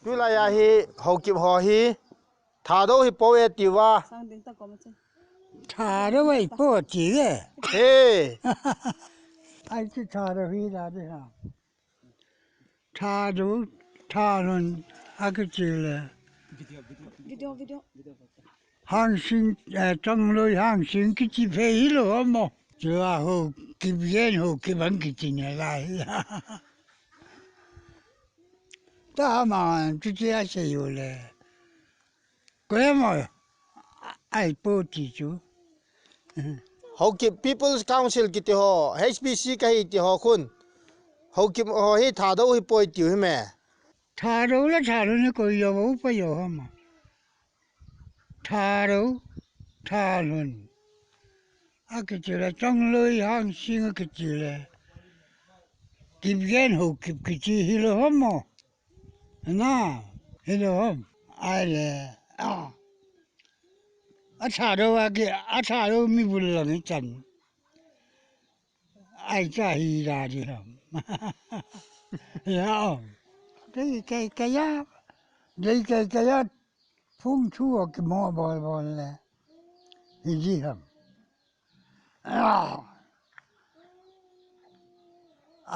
tu la ya hi Haokip ho hi Thadou hi poe tiwa Thadou ai po chi le he ai chi Thadou hi la de ha Thadou Jalun chi le video hàng sinh trong lối hàng sinh cái chi phí lo mà chưa hồ kịp yên hồ kịp ăn cái gì này lại ta mà chú chia sẻ rồi cái mà ai bố trí chú Haokip People's Council kiti ho HPC ka hi ti ho khun Haokip ho hi Thadou hi poe tiu hi me thà đâu là thà đâu nó có yêu bố phải yêu mà thà đâu thà luôn cái gì là trong lối hàng sinh cái gì là kịp yên hồ kịp cái gì hiểu không mà na hiểu không ai là thà đâu mi bùn lần chân ai cha hi ra đi không hiểu không cái giá đây cái giá phun chua cái mỏ bò là gì không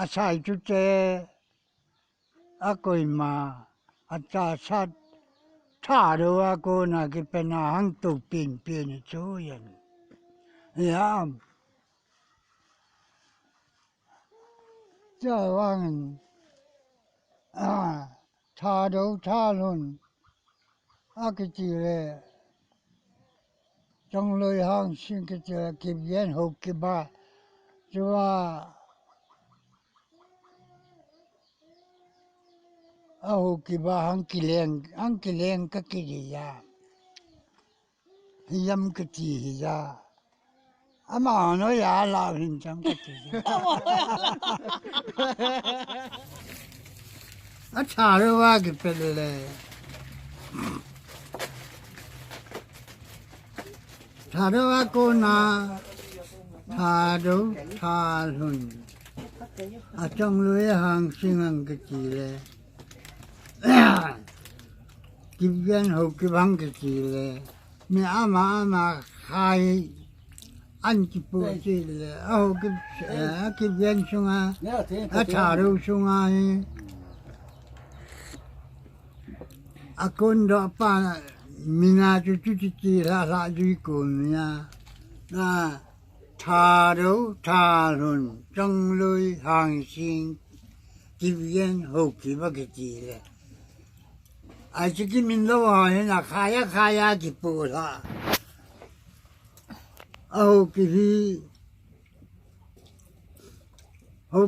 sai chút chế coi mà cha sát thà đâu cô na cái bên hàng tụ pin chỗ vậy hiểu không cho vang thà đâu thà luôn cái gì là trong lối hàng sinh cái gì là kịp yên hộp kịp ba cho hộp kịp ba hàng kỳ liền cái gì ya yam cái gì ya mà nó ya là hình trong cái gì thà đâu cái bên là thà đâu cô na thà đâu thà luôn trong lối hàng sinh cái gì là kịp yên hộp kịp hàng cái gì là mẹ mà khai ăn kịp bộ gì là hộp kịp yên xuống thà đâu xuống con đó pa mina chú la duy con nha thà đâu thà luôn trong lối hàng sinh kịp yên hộp kịp cái gì là ai chỉ cái mình đâu hỏi là khai kịp bộ là cái gì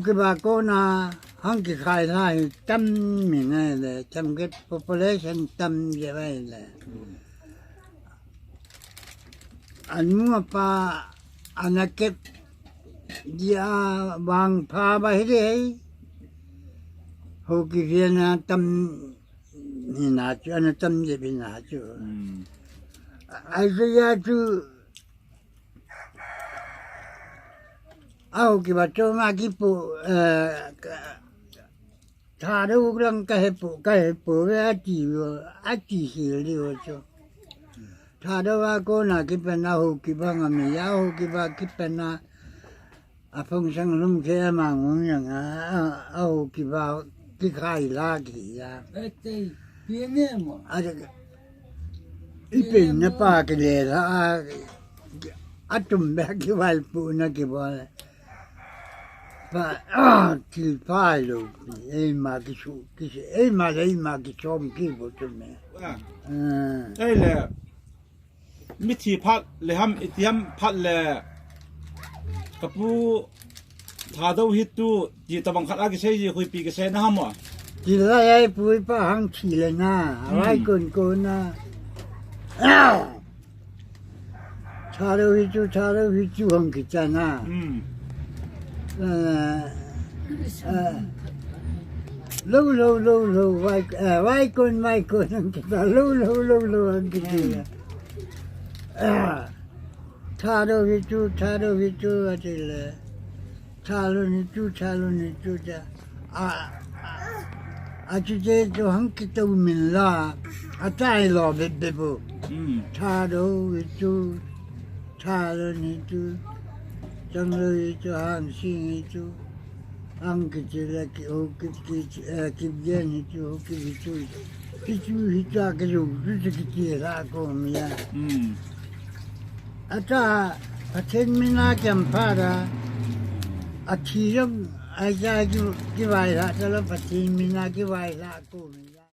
cái bà cô na hàng cái khai lại trăm mình này là trăm cái population trăm như vậy là anh mua pa anh cái dia bang pa ba hết cái viên na trăm ni na chứ anh trăm gì bên na chứ ai giờ chứ cái bà cho mà cái bộ thà đâu rằng cái bộ với chỉ hiểu chứ thà đâu cô na cái bên nào cái bà ngắm ya cái bà cái bên nào phong sang lung thế mà muốn rằng cái bà cái khai la cái ya ít bên nó pa cái này là atum bé cái vài phụ nó cái bà và thì phải luôn em mà cái số em mà cái chôm cái bộ cho mẹ đây làมิธีพัดเลยฮัมอิติฮัมพัดเลยกับผู้ทาดูฮิตตูจีตบังคัดอากิเซยีคุยปีกิเซนะฮัมวะ chỉ là ai bùi pa hàng chỉ là na ai con na thà đâu hi chú hàng cái cha na lâu vai con hàng cái ta lâu hàng cái gì thà đâu hi chú thì là thà luôn hi chú cha Ajude to hunky to min la, a tie law bibbo. Thadou itu, Jalun itu, Jalun itu, Hansing itu, Haokip lagi, Haokip gen itu, Haokip itu. Itu agak jauh, itu kecil aku ya. Ata, paten mina campara, akhirnya aja kiwai lah, kalau paten mina kiwai lah aku.